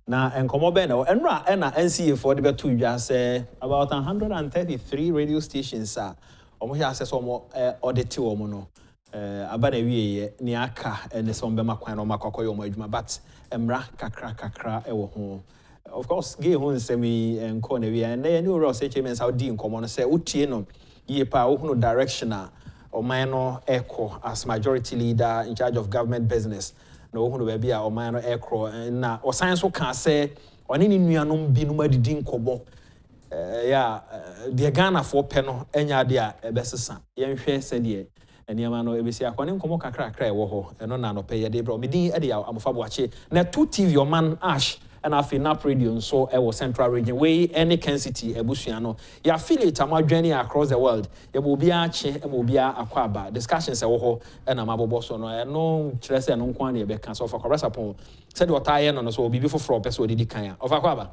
Na enkomo be na enra na NCA for the betu dwa say about 133 radio stations are omo hia say so omo audit omo no aba na wieye ni aka ene so be makwan no makokoyo omo adwuma but emra kakra e wo ho of course gay ho nsemi enko na wieye na ye ni oro say chairman Saudi nkomo no say utie no ye pa wo hu direction a oman no eko as majority leader in charge of government business na wo hu be bia oman no ekro na o science so kan say oni ni nuanom bi no madidi nkobo ya de Ghana for pe no enya de a ebesesa ye nhwe se de eniama no ebesi akwane nkomo kakra e wo ho eno na no pe ye de bro medin e de amofo boache na 2TV oman ash and afi nap radio so e wo central region we any Kencity ebusua no ya affiliate amadwani across the world ye bo bia ache e bo bia akwaba discussions e wo ho e na mabobo so no eno kire se no nkwan na e be kan so for correct upon said what I no so bibi foforo person odidi kan ya of akwaba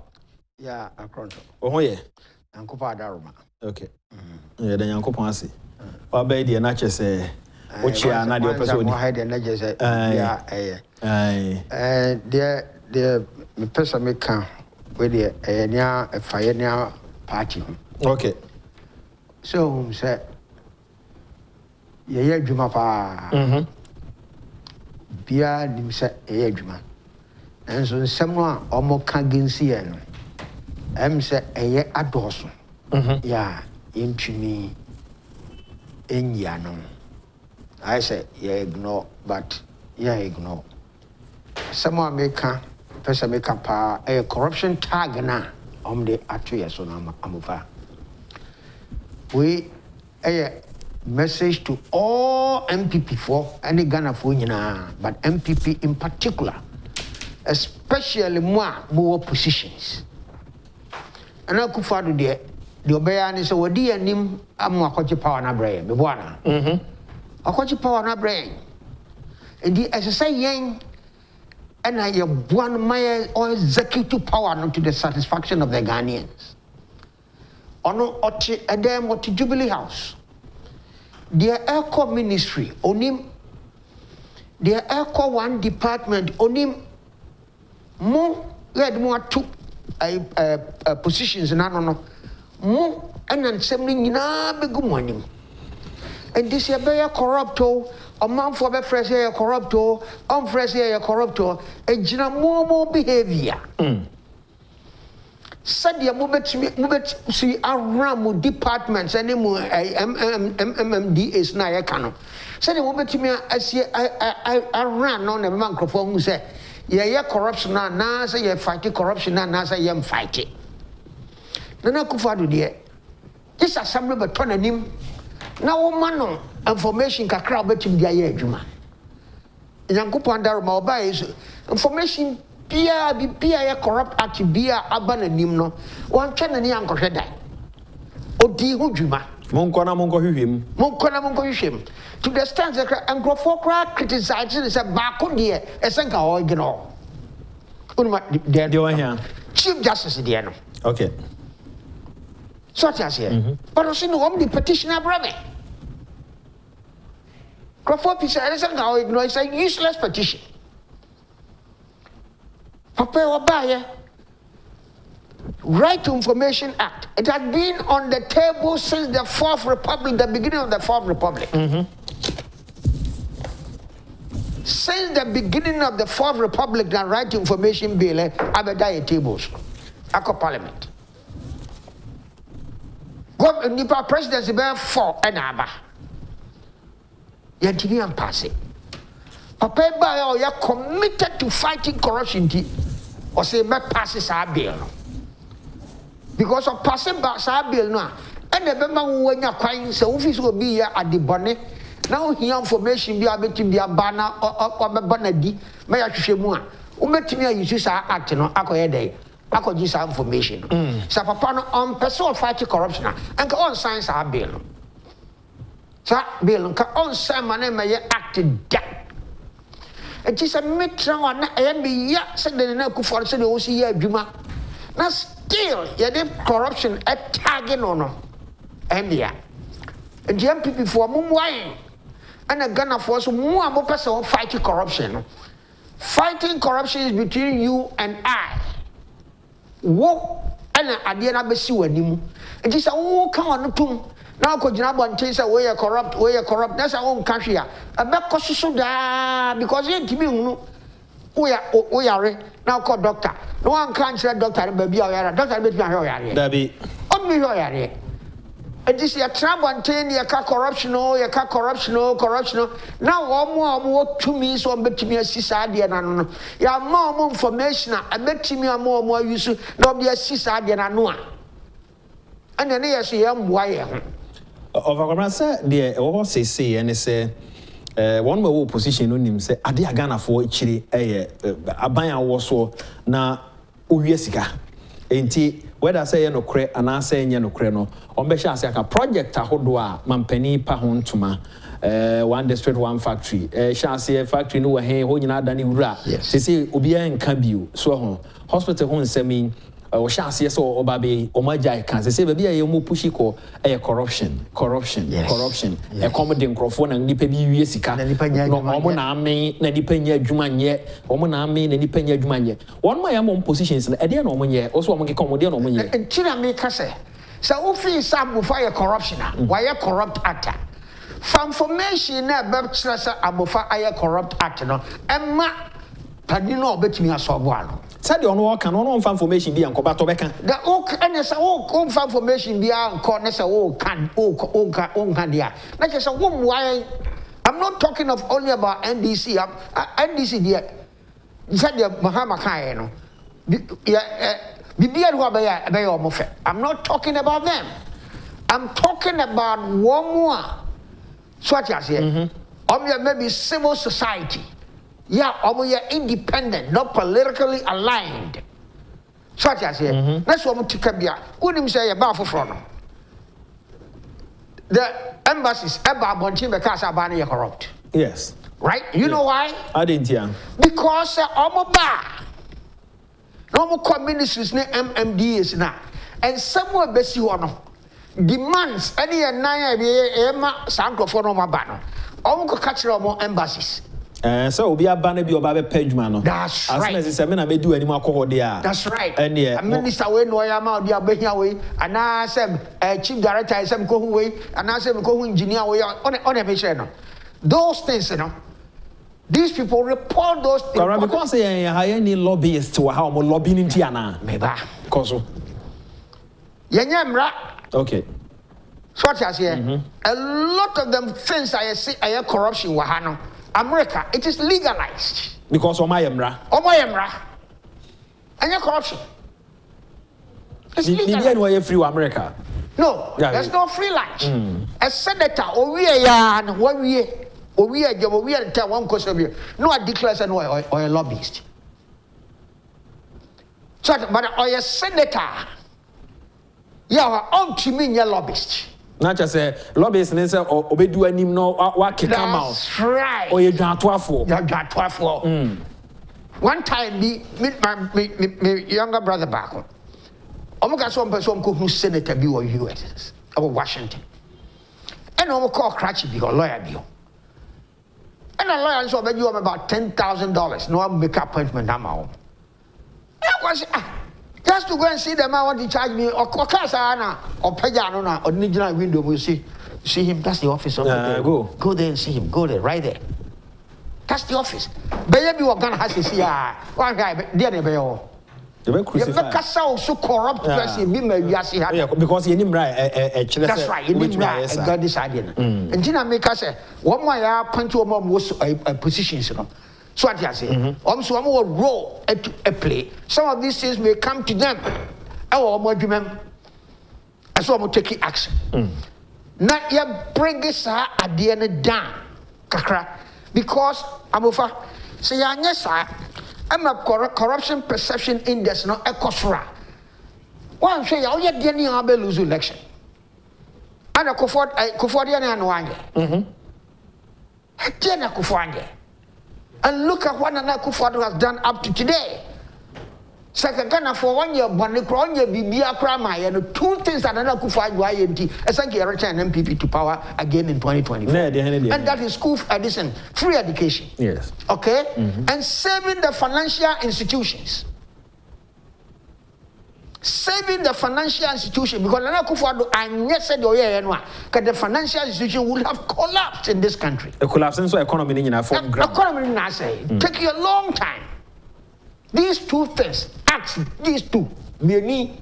ya akronto ho ye akufo-addo okay ye da yankopon ase wa ba de na chese ochia na de person odidi de na chese ya the me person me kan we the enya fire party okay so say ye adwuma pa bia nim say ye adwuma enso nsem no a omo kan gensi ye no em say ye adoso ya yentumi enya no I say ye ignore but yeah ignore someone make person make a corruption tag na de atu ye so na amufa we a message to all MPP for any Ghana for nyina but MPP in particular especially more positions and akufo-addo de obeya ni so wodi anim amu akwachi power na brain me boana akwachi power na brain ndi exercise yen and I have one my executive power not to the satisfaction of the Ghanaians. Ono oti edem oti Jubilee House. Their Eco Ministry onim. Their Eco one department onim. Mo red mo two positions na no. Mo and assembly nyina begumwanim. And this year be corrupto. A man for be fresh here corrupto, fresh here corrupto, and jina more behavior. Said ya mubet see around departments any more MMD is na yakano. Said you mubet me I ran on a microphone who say, yeah, corruption na say you fighting corruption na say you fighting. Nana akufo-addo de this assembly but turn him. Now man information kakra betim dia ye adwuma yankopon daroma oba is information bia ye corrupt act bia aba nanim no wan twa nani ankohwe dai odi ho dwuma monko na monko hwehwem to the stand that ankrofo kra criticize say baako de esenka o ignore unma de one here chief justice de no okay so that's here but also no the petitioner brother Crawford is a useless petition. Papa Obaya, Right to Information Act. It has been on the table since the Fourth Republic, the beginning of the Fourth Republic. Since the beginning of the Fourth Republic, the Right to Information Bill, Abedai tables, Ako Parliament. Nipa presidency be 4 and aba. Yantini am pass it. Papa ba ya committed to fighting corruption or say me passes our bill. Because of passing back our bill no and the bema wo nya kwan say office will be ya adibone now here information bi abetim dia bana or be banadi me ya hwehwe mu a wo betimi ayi sa act no akoye dey akoji sa information sa papa no on person fight corruption and on science our bill sa bill ka on sign man me act that it is a metra on me ya said na akufo say o si ya adwuma na still ya dey corruption attacking no MPP and the MPP for mumwine and a Ghana for so more person fighting corruption. Fighting corruption is between you and I. wo ana ade na besi wanimu nti sɛ wo ka ono tum na ko gyina bonten sɛ we are corrupt na sɛ wo nka hwe a be kososo da because ye ntimi hunu wo yare na ko doctor no wan kan kyerɛ doctor ba bia wo yare doctor be tuma hwe wo yare dabi on me hwe wo yare enti sɛ tra bonten ye ka corruption na wo mo tumi so betumi asisa ade na no ya ma mo information a betumi mo use na obi asisa ade na no a ene ne yeso ye mboa ye ho Overcoming say the what say and say one more position no nim say ade agana for chiri aban awo so na owie sika enti whether say no kre ana say nye no kre no on be sha say aka project ahodo a mampani pa ho ntoma one district one factory sha say factory no he ho nyina dani wura say obi en ka bio so ho hospital ho nsemi o sha say so obabe o magya kan say baby aye mo pushi ko corruption e come de nkrofo na nipa bi wie sika no mo na ame na nipa nya adwuma nye o mo na ame na nipa nya adwuma nye won ma ya mo positions na e de na o mo nye o so o mo ke come de na o mo nye ntira me ka say so ofi sam for corruption why corrupt actor for information na be kira say abofa aye corrupt act no emma tani no obetumi asolve ano said the ono kan ono mfa information bi ankoba to beka da o enesa o mfa information bi anko nesa o kan dia na ke say why I'm not talking of only about NDC NDC dia said the Mahama kai no bibia ho be yo mo fe I'm not talking about them I'm talking about one more so what you say maybe civil society. Yeah, omo independent, not politically aligned. So what I say, that's what we take bia. Unim say about for front. The embassies about bontin because abani are corrupt. Yes. Right? You know why? I didn't hear. Because omo ba. No more ministries ne MMDs na. And somewhere besi ono demands any nine ema sankrofo no mabano. Omo ko catch omo embassies. So obi abana bi oba be padwuma no that's right as say me na me do anim akọ de a that's right and minister we no ya ma odi abehia we ana sem chief director sem ko hu we ana sem ko hu engineer we on e be share no those things you know these people report those things because say hire ni lobbyists wa how mo lobby ni ntia na me ba koso yenye mra okay so what I say a lot of them things I see corruption wa ha no America, it is legalized. Because Omayemra. And your corruption. It's legalized. Why free America? No, there's no free lunch. A senator, we are tell one question. No, I declare or a lobbyist. So, but or a senator, on to me, your lobbyist. Not just say lobbyist and say obedu anim no wa keka ma that's right o ye dwatoafo one time me younger brother back omo ka so person ko hu senator bi wo US or Washington and omo call crutch bi or lawyer bi and a lawyer so be you about $10,000 no make appointment am am I was just to go and see the man what he charge me or Casana or Pajano or Nijana window will see him. That's the office of go there and see him. Go there, right there. That's the office. Baby, what gonna have to see one guy, dear Nebeo. So corrupt person, because you didn't write that's right, you didn't write a god this idea. And Gina make us say, one more point to a mom was a position, you know. So what I say, also I'm more role a play. Some of these things may come to them. Our argument, and so I'm taking action. Not yet bring this at the end down, kakra, because I'm over. Say yes, I'm a corruption perception index, no a cosra. One say, oh, yet Denny Abe lose election. And a Kufodian and one. Jenna Kufwanje. And look at what Akufo-Addo has done up to today. Second Ghana for 1 year, but the Bibia Krama and two things that Akufo-Addo INT, essentially return MPP to power again in 2024. And that is school addition, free education. Yes. Okay? And saving the financial institutions. even the financial institution, because akufo-addo and yes said the financial institution would have collapsed in this country. The collapsing so economy from economy na say take you a long time. These two things, these two, me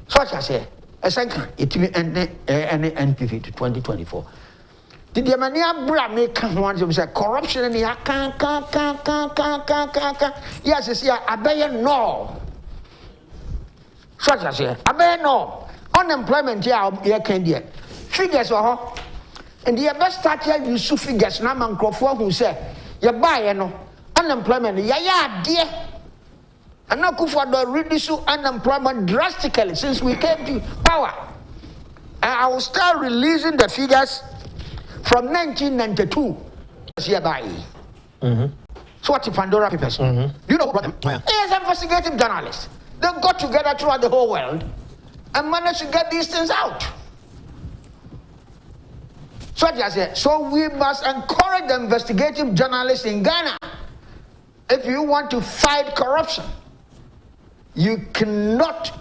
such as say a second it will end NPV to 2024. Did the mania bra make one of say corruption and yes, it's here, I no. Such as here, I no. Unemployment here can be figures or and the best start here you su figures na man crofo who say you buy no unemployment ya dear. And now akufo-addo reduce unemployment drastically since we came to power. And I will start releasing the figures from 1992 hereby. So what the Pandora Papers? Do you know what? Yes, investigative journalists. They got together throughout the whole world and managed to get these things out. So what I say, so we must encourage the investigative journalists in Ghana. If you want to fight corruption, you cannot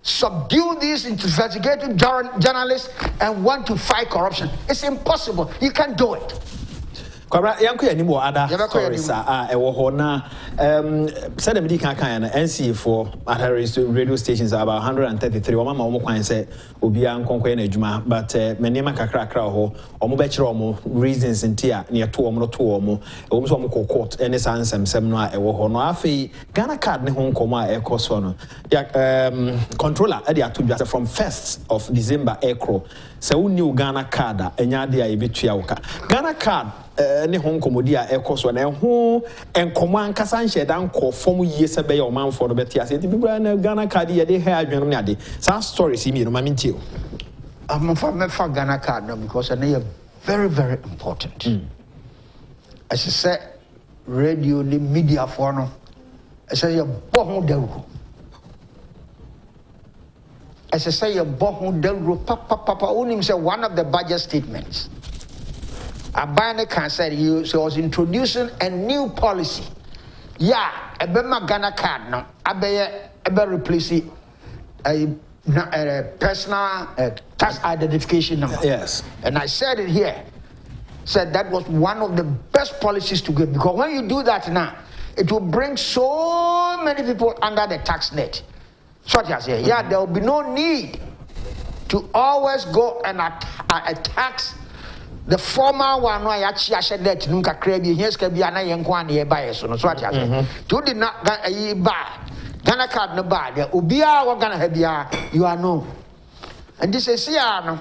subdue these investigative journalists and want to fight corruption. It's impossible. You can't do it. Kwabra yanko yani mo ada stories ewo ho na said me di kan na NCA for radio stations about 133 o mama o mo kwan say obia nkonko na adwuma but menema kakra ho o mo be kire o mo reasons ntia na yeto o mo no to o mo o mo so mo court any sansem no a ewo ho no afi Ghana card ne ho nkomo a ekoso no ya controller e dey atodwa from 1st of December ekro se wo new Ghana card enya de a ebetua wo ka Ghana card ne ho nkomodi a ekoso na ho enkomo ankasa nhye dan kofom yie se be ye o manfo no beti ase ti bibra na Ghana card ye de ha adweno ne ade sa stories mi no ma mentio I'm for Ghana card now because they are very, very important. As I said, radio, the media for no. As I say, you bohun delro. As I say, you bohun delro. Papa, only say one of the budget statements. Abane can say he was introducing a new policy. Yeah, a bema Ghana card now. Abe replace it. A personal tax identification number. Yes. And I said it here. Said that was one of the best policies to get because when you do that now, it will bring so many people under the tax net. So I say, yeah, there will be no need to always go and tax the former one. No, I actually said that nunca crazy. Here's can be an ayenquan nearby. So I say, you did not buy. Ghana card no bad. Ubia wa Ghana hebia you are no. And this is here no.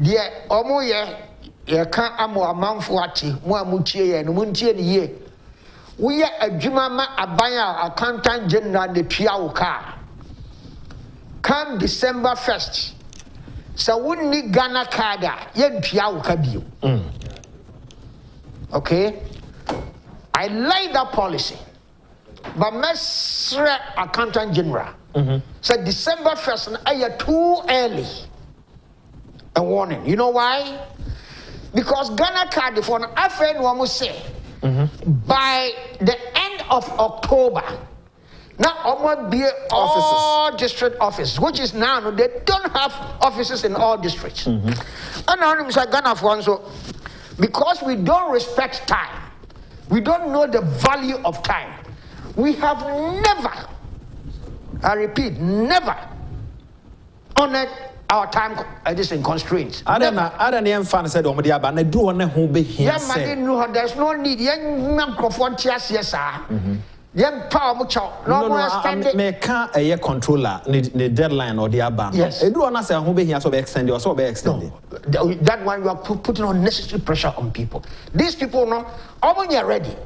Dear omo ye kan amo amanfo ate mo amutie ye no muntie ne ye. We ye adwuma ma abanya accountant general de tua wo car. Come December 1st. So wonni Ghana card ye tua wo ka bio. Okay? I like that policy. But Mesre Accountant General said December 1st are too early. A warning. You know why? Because Ghana card for an affair say by the end of October. Now almost be all district offices, which is now they don't have offices in all districts. And I'm saying Ghana for so because we don't respect time, we don't know the value of time. We have never, I repeat, never honored our time constraints. I don't know. Fan said, "Oh, my dear, but I do want to hold be here." Yeah, there's no need. Young microphone, yes, sir. Young power, much. No, me can't a controller the deadline or the aban. Yes, I do want to say, "Who be here so be extended or so be extended." No, that one you are putting unnecessary pressure on people. These people, no, when you're ready.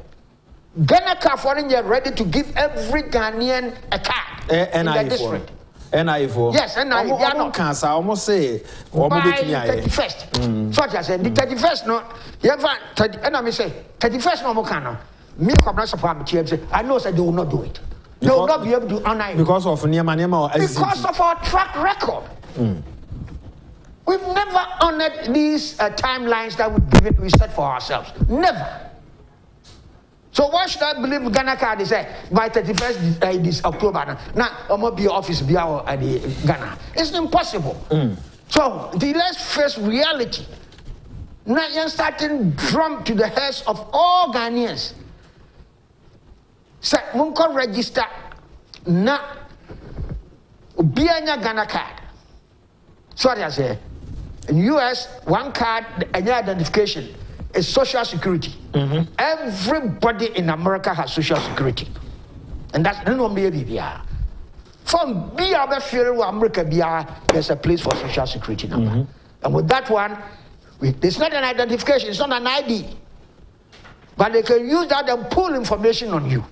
Ghana car foreign, you're ready to give every Ghanaian a card in the district. NI4. Yes, NI. I don't cancer. Almost say by 31st. So I said the 31st. No, you ever? And I say 31st. No more can. Me come support me. I know that they will not do it. They will not be able to honor it because of Niamanema or because of our track record. We've never honored these timelines that we set for ourselves. Never. So why should I believe Ghana card is by 31st this October? Now, I'm going to be office be out at the Ghana. It's impossible. So let's face reality. Now you're starting drum to the heads of all Ghanaians. Say, Munko register na Ubianya Ghana card. So what I say, in US, one card and your identification is Social Security. Everybody in America has Social Security. And that's no baby. From Bia Feel America, there's a place for Social Security number. And with that one, it's not an identification, it's not an ID. But they can use that and pull information on you.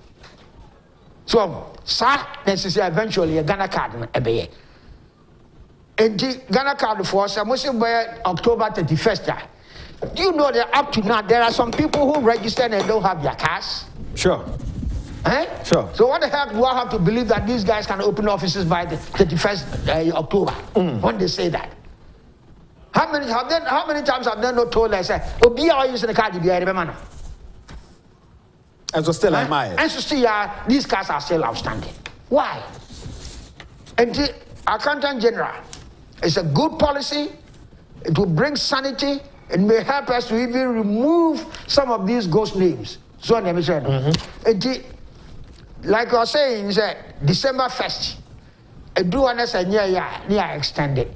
So, sir, necessarily eventually a Ghana card. And the Ghana card for us, I must say by October 31st. Do you know that up to now there are some people who register and don't have their cards? Sure. Eh? Sure. So what the heck do I have to believe that these guys can open offices by the 31st October when they say that? How many times have they not told us, oh, be all using the card, I remember. And so still like mine. And so still, these cards are still outstanding. Why? And the Accountant General, it's a good policy. It will bring sanity. It may help us to even remove some of these ghost names. So, like I was saying, December 1st, do want us near extended.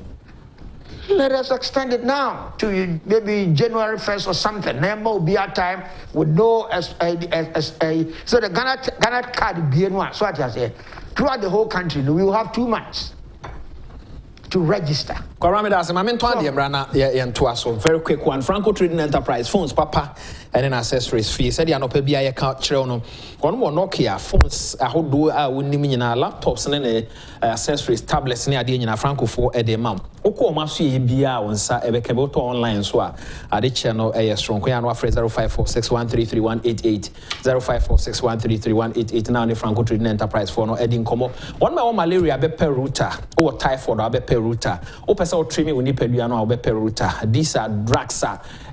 Let us extend it now to maybe January 1st or something. There will be a time with no so the Ghana card be one. So I say, throughout the whole country, we will have 2 months to register. Very quick one. Franco Trading Enterprise phones, papa, and then accessories fee. Said you know pe bia account chrono. One more Nokia phones. I hold do laptops and accessories, tablets. Near the Franco for a day mom. Oko masu bia onsa ebekeboto online so a the channel strong. Kwe anwa phrase 0546133188 0546133188. Now the Franco Trading Enterprise for no edin komo. One my malaria be per router or typhoid or be per router. O pesa o trimi uni peduano or be per router. These are drugs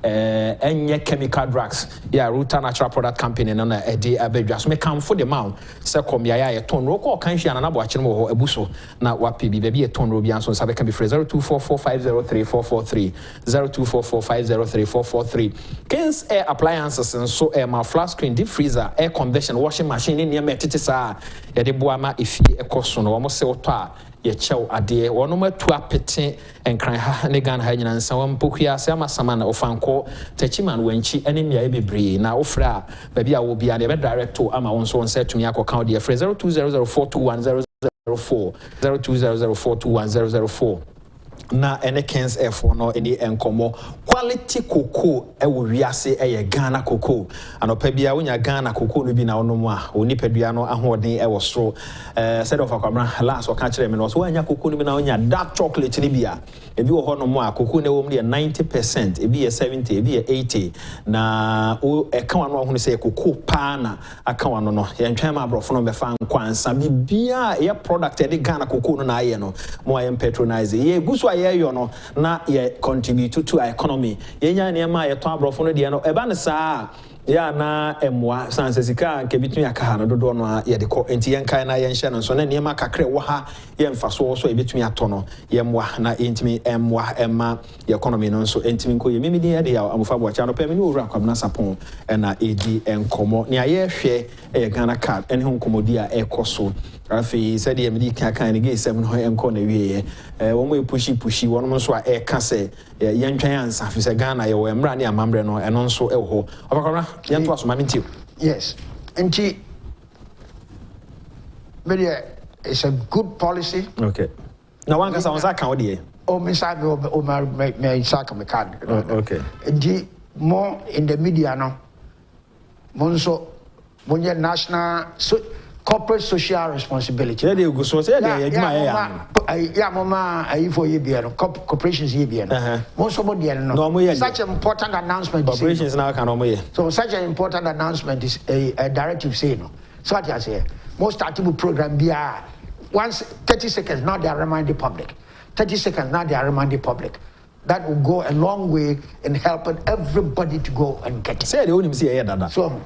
any chemical drugs. Yeah, router natural product company and a day abedra. So me come for the mount. Se kom ya a ton roko kanshi and anabo achimo ebuso na wapi baby a ton rubian so sabe can be phrase 0244503443 0244503443. Kens air appliances and so air my flat screen deep freezer air condition washing machine in near metitisa ya de boama ifi ekoso almost say oto ye chew ade wono matu apete enkran ha ne gan ha nyina nsa won pokua se amasama na ofanko tachiman wanchi ene mia ebebre na ofra ba bia wo bia de be directo ama won so won set tumi akoka de 0200421004 0200421004 na ene Kens F4 no eni enkomo quality cocoa ewo wiase eye Ghana cocoa anopa bia wonya Ghana cocoa no bi na onomu a oni padua no ahoden ewo soro said of akwamra last o ka kire me no so wonya cocoa no bi na wonya dark chocolate ni bia ebi wo ho no mu a cocoa na wo mu de 90% ebi ye 70 ebi ye 80 na o eka wano ahunu say cocoa pa na aka wano no ye ntwan ma abrofo no be fa nkwansa bibia ye product e de Ghana cocoa no na aye no mo aye patronize ye guso aye yo no na ye contribute to our economy ye nya ne ma ye to abrofo no de no e ba ne saa ya na emwa sansesika nke bitumi aka no dodo no ye de ko enti yen kan na yen hye no so na ne ma kakre wo ha ye mfaso so e bitumi atono ye mwa na entimi emwa emma ye economy no so entimi nko ye mimi de ya amufa bo cha no pe me ni owura kwamna sapon na edi enkomo ne aye hwe e Ghana card ene ho nkomodi a ekoso afi said the American kind of gay 7 enko na wie wo mo pushi won mo so a e ka se yentwan ansa fi se Ghana ye wo emra ne amambre no eno nso e ho obakora yento aso ma minti. Yes, enti media is a good policy. Okay, now one kasa onsa kan odie o me sa me sa ka me card. Okay, enti more in the media no monso monye national corporate social responsibility. Yeah, they go so say they yeah, mama, I for you corporations here. Most of them no. Such an important announcement. Corporations now can so such an important announcement is a directive say no. So what I say, most active program be once 30 seconds now they are reminding the public. 30 seconds now they are reminding the public. that will go a long way in helping everybody to go and get it. Say the only see that. So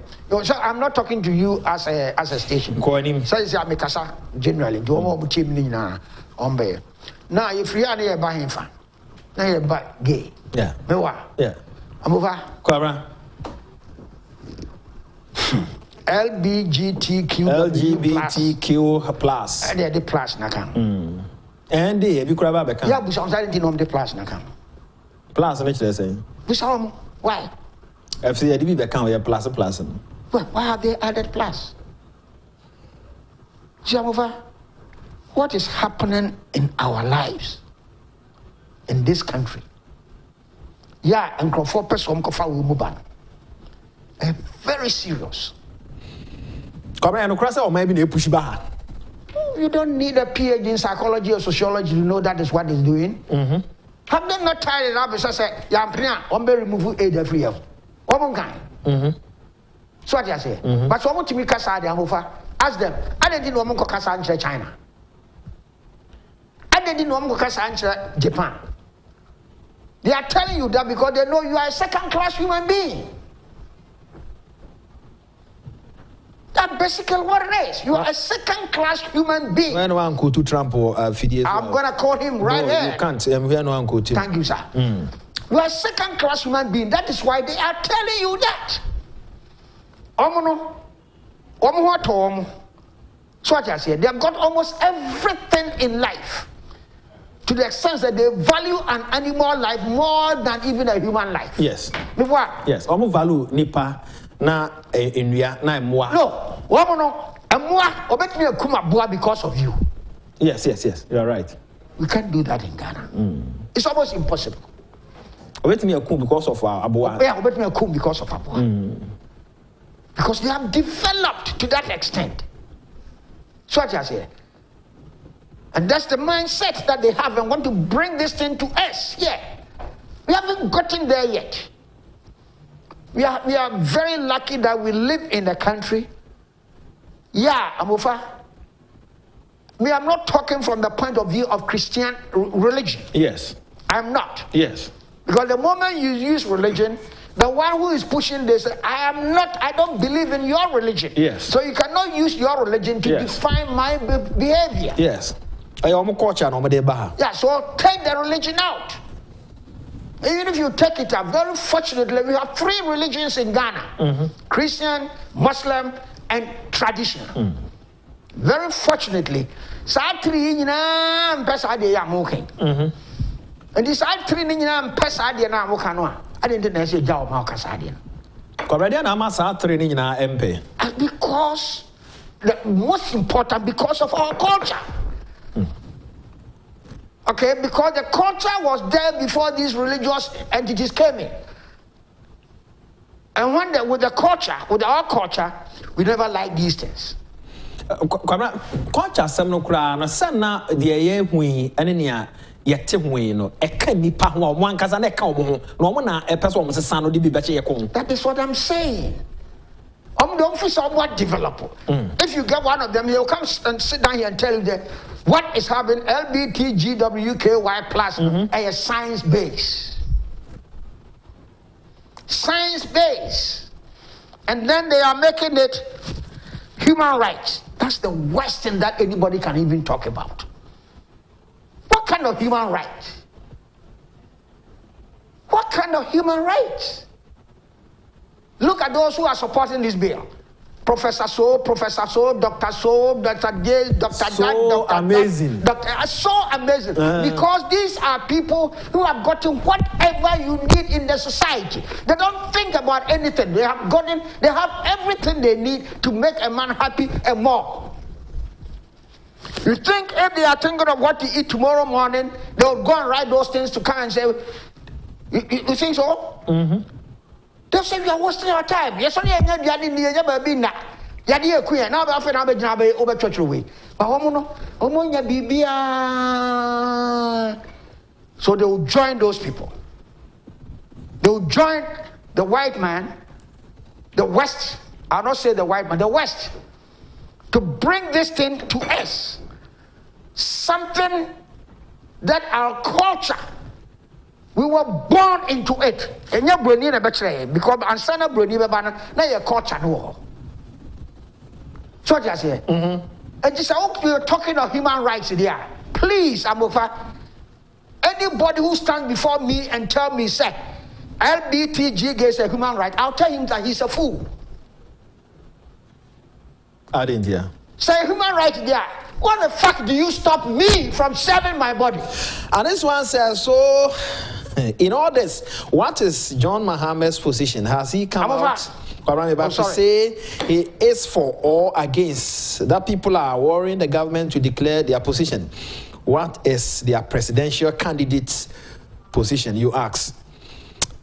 I'm not talking to you as a station. So it's a Mikasa generally. Do more team nina on bay. Now if you are near by him, now you're back gay. Yeah. Yeah. I'm over. Cobra. LGBTQ plus. And the plus nakam. And the you grab back. Yeah, but I'm saying the plus nakam. Plus, what you saying? Why? FCDB back plus. Why have they added plus? Jamova, what is happening in our lives in this country? Yeah, and for person very serious. Come on, or maybe they push back. You don't need a PhD in psychology or sociology to know that is what it's doing. Have they not tied it up? It's say, I'm very remove aid every year. One kind. So what I say. But so to me, ask them. I didn't know Kasa China. I didn't know Kasa Japan. They are telling you that because they know you are a second-class human being. That's basically what it is. You are a second-class human being. When one go to Trump or Fidesz, I'm going to call him right here. You can't. I'm here no uncle. Thank you, sir. You are a second-class human being. That is why they are telling you that. So what I say, they have got almost everything in life, to the extent that they value an animal life more than even a human life. Yes. Yes. Almost value nipa na enuya na emwa. No. Emwa obet me kuma boa because of you. Yes. You are right. We can't do that in Ghana. It's almost impossible. Obet me akum because of aboa. Yeah, obet me akum because of aboa. Because they have developed to that extent. So what I say. And that's the mindset that they have and want to bring this thing to us. Yeah. We haven't gotten there yet. We are very lucky that we live in a country. Yeah, Amufa. Me, I'm not talking from the point of view of Christian religion. Yes. I'm not. Yes. Because the moment you use religion, the one who is pushing this, I don't believe in your religion. Yes. So you cannot use your religion to define my behavior. Yes. Yeah, so take the religion out. Even if you take it out, very fortunately, we have 3 religions in Ghana. Christian, Muslim, and traditional. Very fortunately, and these 3 I didn't know say job how Casadian. Because the most important, because of our culture. Okay, because the culture was there before these religious entities came in. And with the culture, with our culture, we never liked these things. Culture some kra na sana de hui ene yete hui no eka nipa ho mo ankaza na eka omo no mo na epeso omo sesa no de bi beche yekon. That is what I'm saying. Don't feel somewhat develop. If you get one of them, he'll come and sit down here and tell you that what is happening, LBTGWKY plus, a science base. Science base. And then they are making it human rights. That's the worst thing that anybody can even talk about. What kind of human rights? What kind of human rights? Look at those who are supporting this bill. Professor So, Dr. So, Dr. J, Dr. So Dr. amazing. So amazing. Because these are people who have gotten whatever you need in the society. They don't think about anything. They have everything they need to make a man happy and more. You think if they are thinking of what to eat tomorrow morning, they'll go and write those things to come and say, you think so? They say you are wasting your time. Yes, only so they will join those people. They will join the white man, the West. I'll not say the white man, the West, to bring this thing to us. Something that our culture We were born into it. And you're bringing a better because Ansana Bruni Babana, now you're caught at war. So I say, and just you're talking of human rights there. Please, Amofa, anybody who stands before me and tell me, say, LBTG is a human right, I'll tell him that he's a fool. I didn't hear. Say human right there. What the fuck do you stop me from serving my body? And this one says, so in all this, what is John Mohammed's position? Has he come out to say he is for or against? That people are worrying the government to declare their position. What is their presidential candidate's position, you ask?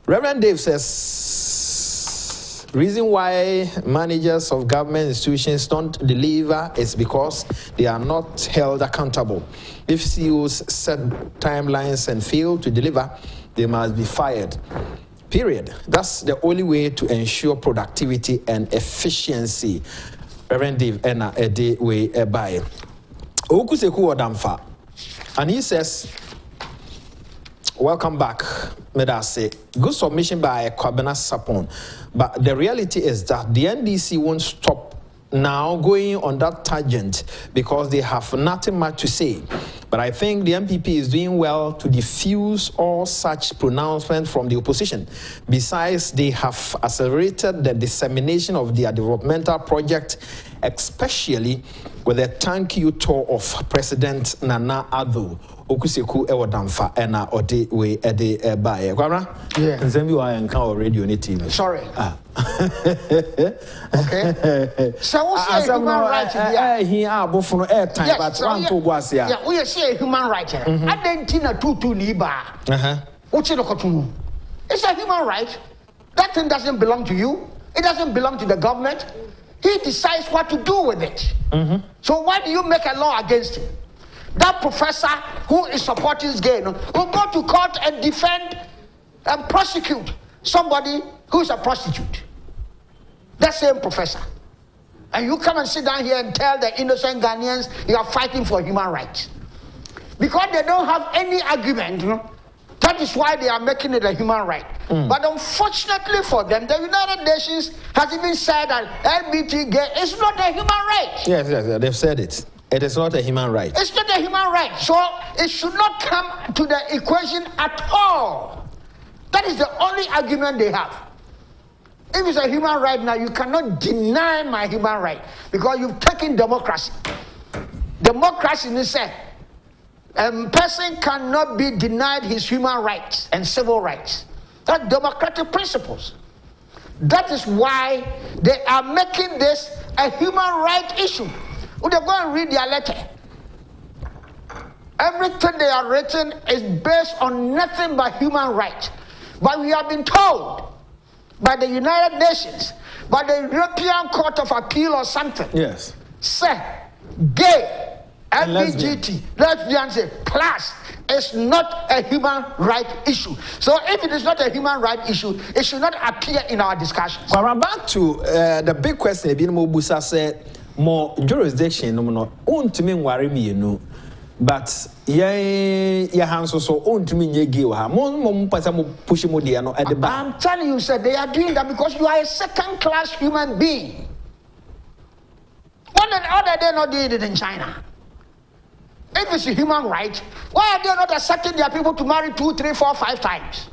Reverend Dave says, reason why managers of government institutions don't deliver is because they are not held accountable. If CEOs set timelines and fail to deliver, they must be fired. Period. That's the only way to ensure productivity and efficiency. Reverend Dave Ena Ede We Ebae. Okuseku Odamfa. And he says, welcome back, Medase. Good submission by Kwabena Sapon. But the reality is that the NDC won't stop now going on that tangent because they have nothing much to say. But I think the MPP is doing well to diffuse all such pronouncements from the opposition. Besides, they have accelerated the dissemination of their developmental project, especially with the thank you tour of President Nana Addo. Okuseku Ewadamfa ena ode we ede bae. Kwara? Yeah. Nzembi wa yanka o radio ni TV. Sorry. Okay. So what's a human right here? He abofuno airtime but one to boasia. Yeah, we say human right here. Adentina tutu ni ba. What's it kotu? It's a human right. That thing doesn't belong to you. It doesn't belong to the government. He decides what to do with it. So why do you make a law against him? That professor who is supporting this gay will go to court and defend and prosecute somebody who is a prostitute. That same professor. And you come and sit down here and tell the innocent Ghanaians you are fighting for human rights. Because they don't have any argument, that is why they are making it a human right. But unfortunately for them, the United Nations has even said that LGBT gay is not a human right. Yes, they've said it. It is not a human right. It's not a human right. So it should not come to the equation at all. That is the only argument they have. If it's a human right now, you cannot deny my human right because you've taken democracy. Democracy is said a person cannot be denied his human rights and civil rights. That's democratic principles. That is why they are making this a human right issue. Would they go and read their letter? Everything they are written is based on nothing but human rights. But we have been told by the United Nations, by the European Court of Appeal or something. Yes. Say, gay, LGBT, lesbians, plus is not a human right issue. So if it is not a human right issue, it should not appear in our discussions. Well, back to the big question, Ebino Busa said, more jurisdiction, no, to me, worry me, but I'm telling you, sir, they are doing that because you are a second-class human being. What are they not doing it in China? If it's a human right, why are they not accepting their people to marry 2, 3, 4, 5 times?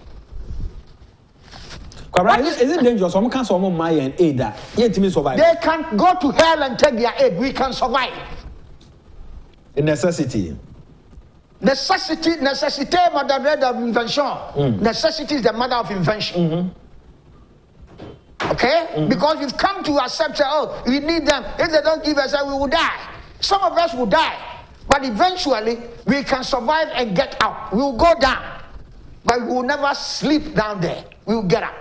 Is it dangerous? Some can someone my and aid that yet me survive. They can go to hell and take their aid. We can survive. A necessity. Necessity mother of invention. Necessity is the mother of invention. Okay? Because we've come to accept, oh, we need them. If they don't give us, we will die. Some of us will die. But eventually, we can survive and get out. We will go down. But we will never sleep down there. We will get up.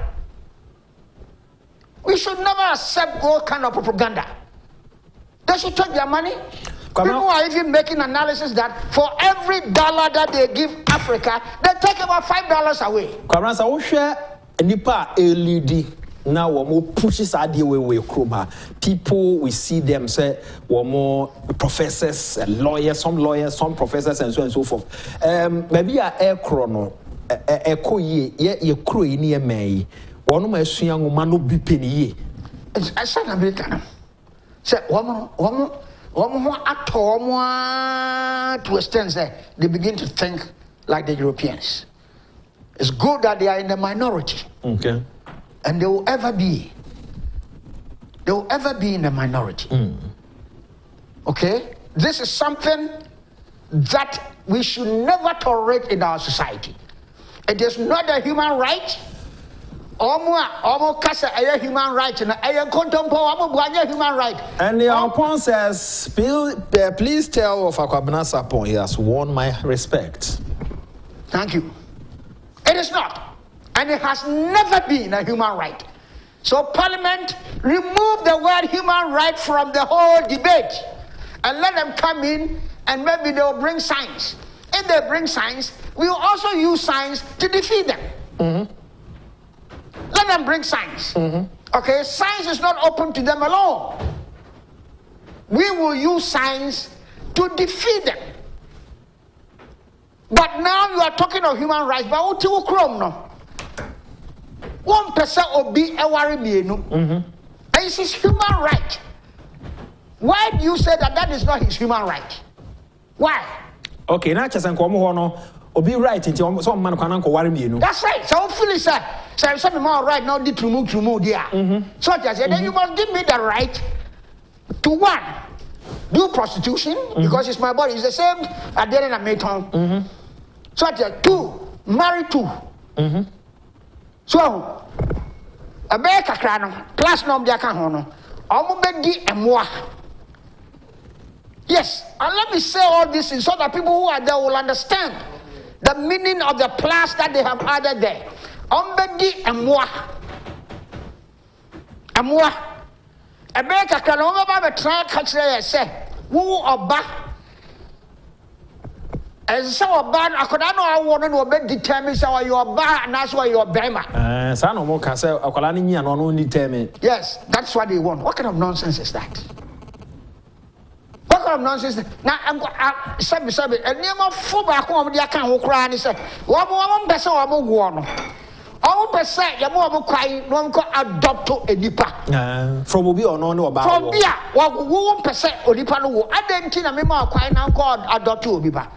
We should never accept all kind of propaganda. They should take their money. People are even making analysis that for every $1 that they give Africa, they take about $5 away. Now we're more pushes idea way people we see them say we're more professors, lawyers, some professors and so forth. Maybe a air chrono ekoye ye kuro yi ne mai wono ma asua ngoma no bi peniye asa na America say womo to extent say they begin to think like the Europeans. It's good that they are in the minority. Okay. And they will ever be in the minority. Okay? This is something that we should never tolerate in our society. It is not a human right. Almost kasa a human right and a contemporary human right. And the Agyapong says, please tell of Akwabena Sapon, he has won my respect. Thank you. It is not. And it has never been a human right. So Parliament remove the word human right from the whole debate and let them come in and maybe they'll bring science. If they bring science, we will also use science to defeat them. Let them bring science. Okay, science is not open to them alone. We will use science to defeat them. But now you are talking of human rights. But what you chrome no? 1% of be a worry me no. This is human right. Why do you say that is not his human right? Why? Okay, now just nkomo no obi right nti so man kwana nko worry me no. That's right. So feel say some more right now the trumu there. So just then you must give me the right to one do prostitution because it's my body. It's the same at the end of my So two, marry two. So a bear crano, class nom dia cahono, almobedi and moi. Yes, and let me say all this so that people who are there will understand the meaning of the plus that they have added there. Almobedi and moi. And moi. A bear crano, a try catch there, say, woo or back. And so bad, I could not know I want to be determined so you are bad and that's why you are Bema. Son of more can say, Akolani and only determined. Yes, that's what they want. What kind of nonsense is that? What kind of nonsense? Now I'm and near my foot back home, the account who cry and said, one person or more. All percent, your mom crying, no one could adopt to a nipa. From Obi or no about from Bia, 1% or nipa. I didn't think a memo crying now called adopt to Obiba.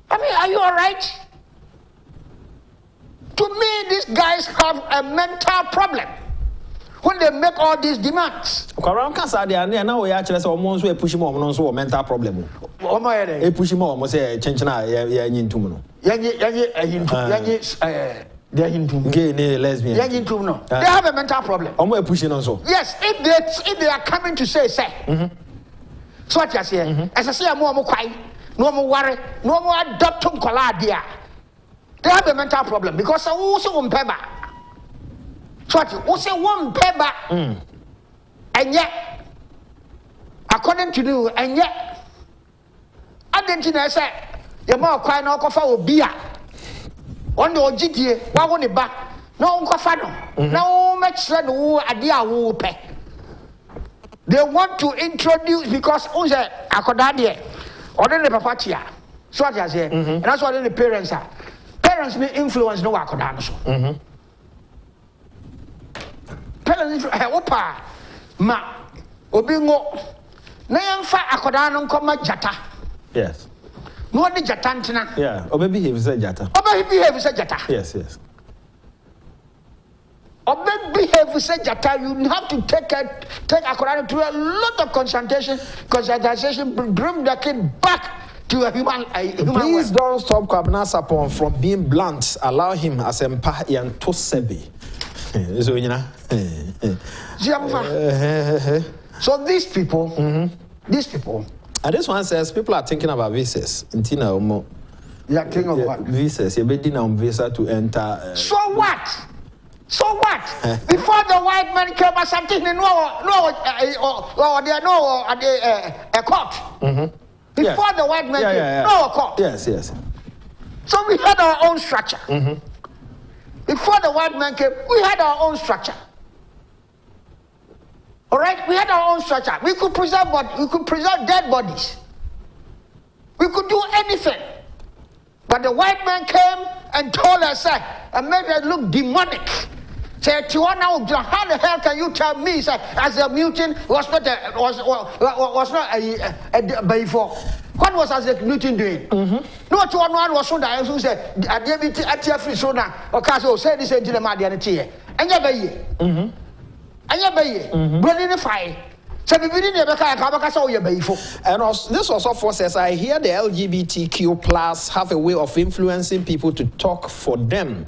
I mean, are you all right? To me, these guys have a mental problem when they make all these demands. Around Casa, they are now we actually almost push him on a mental problem. Oh, my, they push him almost a change now, into they're into gay, lesbian. They have a mental problem. I'm pushing also. Yes, if they are coming to say, so what you say, as I say, I'm more quiet. No more worry, no more adopt to Coladia. They have a mental problem because I also won't pay back. So what you also won't pay back, and yet, according to you, and yet, I didn't say, you're more quiet now, coffee beer. On the GTA, why won't it back? No, coffee, no, much said, who idea who pay. They want to introduce because who's a Akodadia. Or then the papatia. So what I say, and that's what the parents are. Parents may influence no work on Parents opa ma obingo na yamfa akodano nkoma jata. Yes. No the jata ntina. Yeah, obe behave say jata. Obe behave say jata. Yes, yes. Obe behave say jata, you have to take akodano to a lot of concentration, bring the kid back to a human Please don't stop Agyapong Sapon from being blunt. Allow him as empa and to sebi. So these people, and this one says people are thinking about visas. You are thinking of what? Visas. You're being on visa to enter. So what? So what? Before the white man came or something, they know a court. Before the white man came, no a court. Yes, yes. So we had our own structure. Before the white man came, we had our own structure. All right, we had our own structure. We could preserve dead bodies. We could do anything. But the white man came and told us and made us look demonic. Said, how the hell can you tell me as a mutant was not a before? What was as a mutant doing? No, to one was so that I said, I did it at your free so now. Or Caso said this into the Madianity. And your baby. And your baby. Burning the fire. And also, this also forces, I hear the LGBTQ plus have a way of influencing people to talk for them.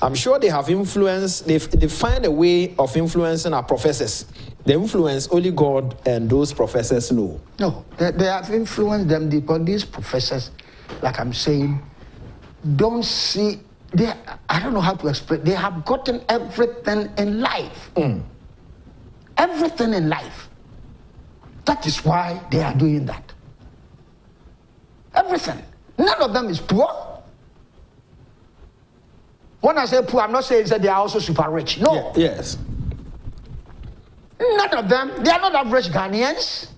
I'm sure they have influence, they find a way of influencing our professors. They influence only God and those professors know. No, they have influenced them because these professors, like I'm saying, don't see, I don't know how to explain, they have gotten everything in life. Everything in life. That is why they are doing that. Everything. None of them is poor. When I say poor, I'm not saying that they are also super rich. No. Yeah, yes. None of them, they are not average Ghanaians.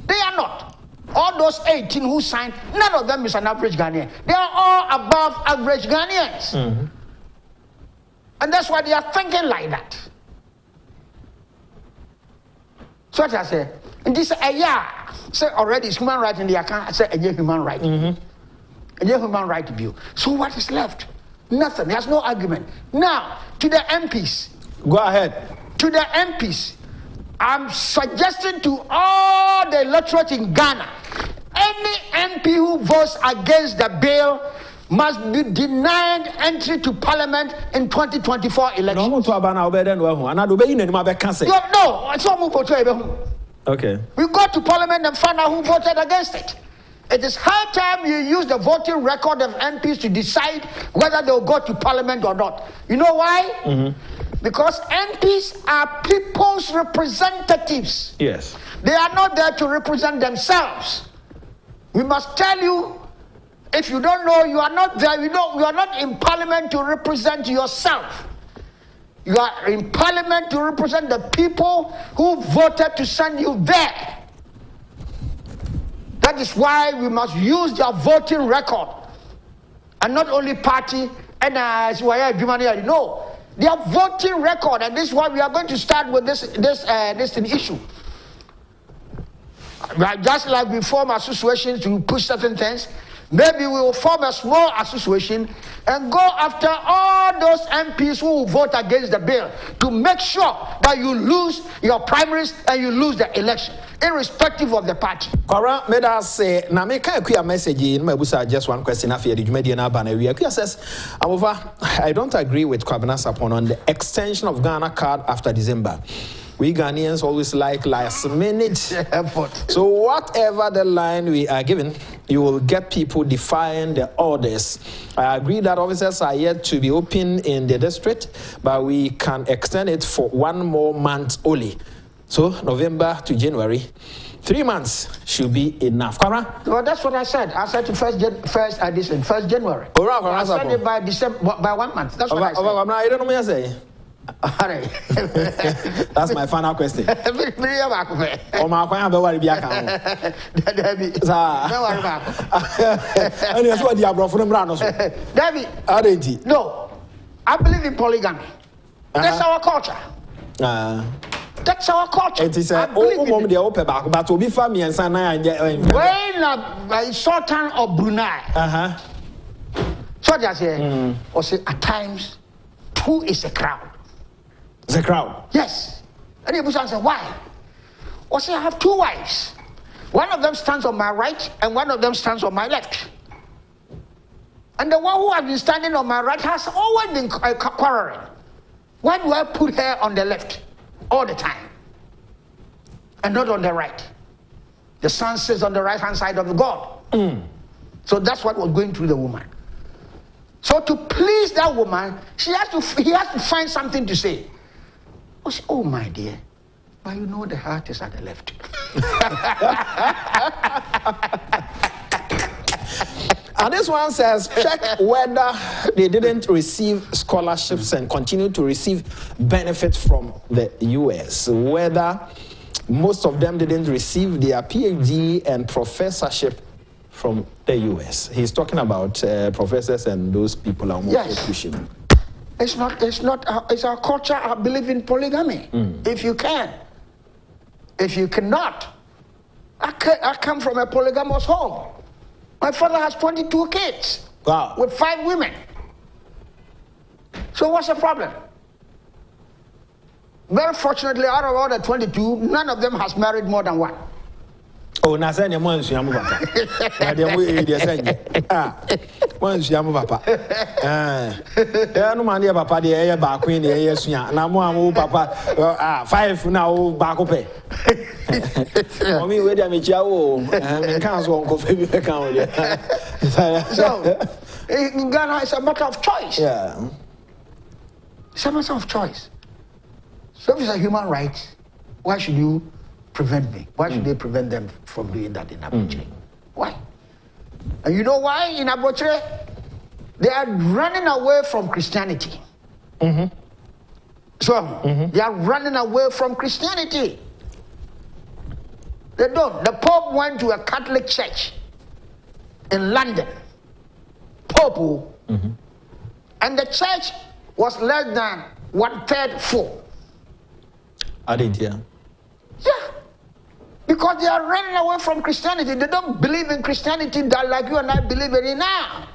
They are not. All those 18 who signed, none of them is an average Ghanaian. They are all above average Ghanaians. And that's why they are thinking like that. So what I say, and this say already it's human right in the account. I say a human right. A human right view. So what is left? Nothing. There's no argument. Now to the MPs. Go ahead. To the MPs, I'm suggesting to all the electorate in Ghana, any MP who votes against the bill must be denied entry to parliament in 2024 election. No, okay. We go to parliament and find out who voted against it. It is high time you use the voting record of MPs to decide whether they'll go to parliament or not. You know why? Because MPs are people's representatives. Yes. They are not there to represent themselves. We must tell you, if you don't know, you are not there. You are not in parliament to represent yourself. You are in parliament to represent the people who voted to send you there. That is why we must use their voting record. And not only party, and no. Their voting record, and this is why we are going to start with this issue. Just like we form associations to push certain things, maybe we will form a small association and go after all those MPs who will vote against the bill to make sure that you lose your primaries and you lose the election, irrespective of the party. Kora, may I say, na me can a message in my busa just one question after the media na banner. Says, however, I don't agree with Kwabena Sapon on the extension of Ghana card after December. We Ghanaians always like last minute effort. So whatever the line we are given, you will get people defying the orders. I agree that officers are yet to be open in the district, but we can extend it for 1 more month only. So November to January, 3 months should be enough. Kara? Well, that's what I said. I said to first January. I said it by December, by 1 month. That's what I said. I don't know what I say. That's my final question. David, no, I believe in polygamy. That's our culture. That's our culture. It is a but to be family and son and when Sultan of Brunei. So just say, or say at times 2 is a crowd. It's a crowd. Yes. And the Bush said, why? Or say I have 2 wives. One of them stands on my right and one of them stands on my left. And the one who has been standing on my right has always been quarreling. Why do I put her on the left all the time and not on the right? The sun sits on the right hand side of the God. So that's what was going through the woman. So to please that woman, he has to find something to say. Oh my dear, but you know the heart is at the left. And this one says, check whether they didn't receive scholarships and continue to receive benefits from the US. Whether most of them didn't receive their PhD and professorship from the US. He's talking about professors and those people are more pushing. It's our culture. I believe in polygamy. If you can. If you cannot, I come from a polygamous home. My father has 22 kids. Wow. With 5 women. So what's the problem? Very fortunately, out of all the 22, none of them has married more than one. Oh, na say na mo ansuamu papa. Na de mo e de say. Mo ansuamu papa. No man dey papa dey e ba queen dey e sua. Na mo am papa 5 na o ba ko pe. Mommy we dey me chia o. Me kan so onko fe bi fe kan o dey. So, in Ghana it's a matter of choice. Yeah. It's a matter of choice. So if it's a human right, why should you prevent me? Why should they prevent them from doing that in Abuja? Why? And you know why in Abuja? They are running away from Christianity. So they are running away from Christianity. They don't. The Pope went to a Catholic church in London. Pope. And the church was less than 1/3 full. I did, yeah. Yeah. Because they are running away from Christianity. They don't believe in Christianity that like you and I believe in it now.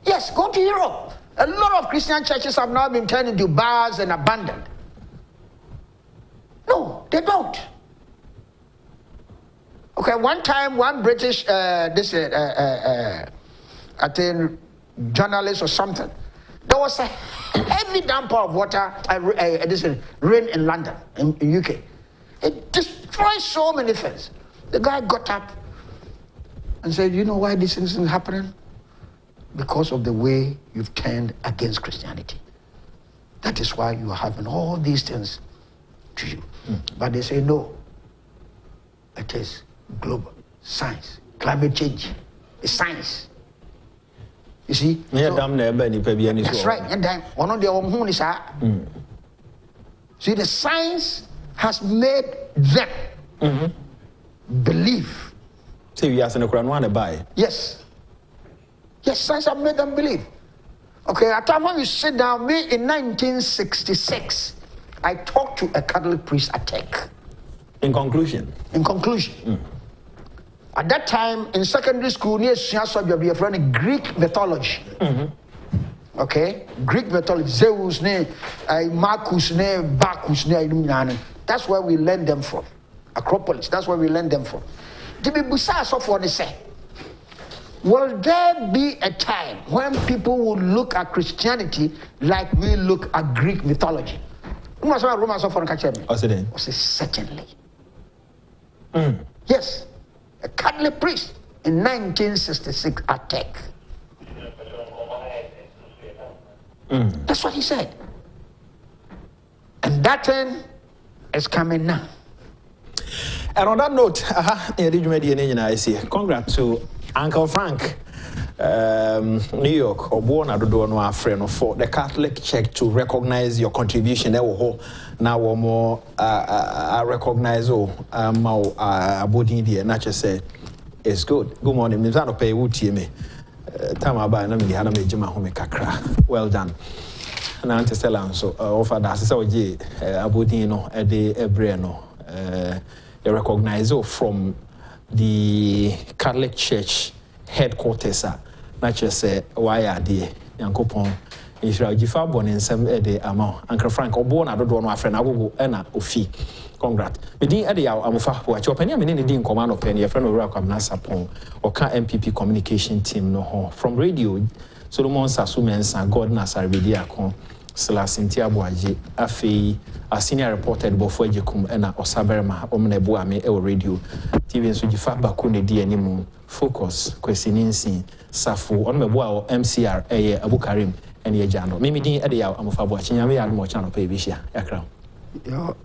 Yes, go to Europe. A lot of Christian churches have now been turned into bars and abandoned. No, they don't. Okay, one time, one British, I think, journalist or something, there was a heavy downpour of water, rain in London, in UK. It destroyed so many things. The guy got up and said, you know why this is happening? Because of the way you've turned against Christianity. That is why you are having all these things to you. But they say, no, it is global science, climate change, it's science. You see? So, that's right. And then see, the science has made them believe. See, we ask the Quran one to buy. Yes. Yes, science has made them believe. Okay, at the time when you sit down, me in 1966, I talked to a Catholic priest at Tech. In conclusion? In conclusion. At that time, in secondary school, near a friend Greek mythology. Okay? Greek mythology. Zeus, Marcus, Bacchus, that's where we learned them from. Acropolis, that's where we learned them from. To be bizarre, for they say, will there be a time when people will look at Christianity like we look at Greek mythology? Certainly. Yes. A Catholic priest in 1966 at Tech. That's what he said. And that thing is coming now. And on that note, congrats to Uncle Frank, New York, or born a friend for the Catholic Church to recognize your contribution. Now more recognize Abodi not just say it's good. Good morning. Mizano pay wuti me. Tamaba na me hana me jima home kakra. Well done. Na ante sela so offer that say oje Abodi no e de ebre no recognize from the Catholic Church headquarters not just say why are they Yankopon Israel Jifa born in some de amount Uncle Frank or born I don't know friend agogo ena ofi congrats me din ede ya amofa po achi opani amene ne din command opani your friend Owura Kwamna Sapon or ka MPP communication team no ho from radio Solomon Sasu Mensa God na Sarvedi akon Sila Cynthia Boaji afei a senior reporter before Agyapong ena Osaberma omna ebu ame e radio TV nso Jifa bako ne di animu focus kwesininsi safu on mebo a MCR eye Abukarim ene Agyano mimi din ede ya amofa bo achinyame ya no mo channel pa ebihia yakra yo